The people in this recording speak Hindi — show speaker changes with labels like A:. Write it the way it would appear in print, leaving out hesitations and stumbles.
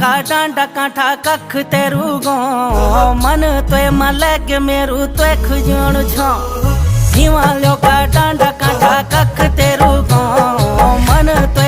A: का डांडा कांठा कख तेरू गो मन तोय मलग मेरू तोय खुजण छो हिमालय का डांडा कांठा कख तेरू गो मन तो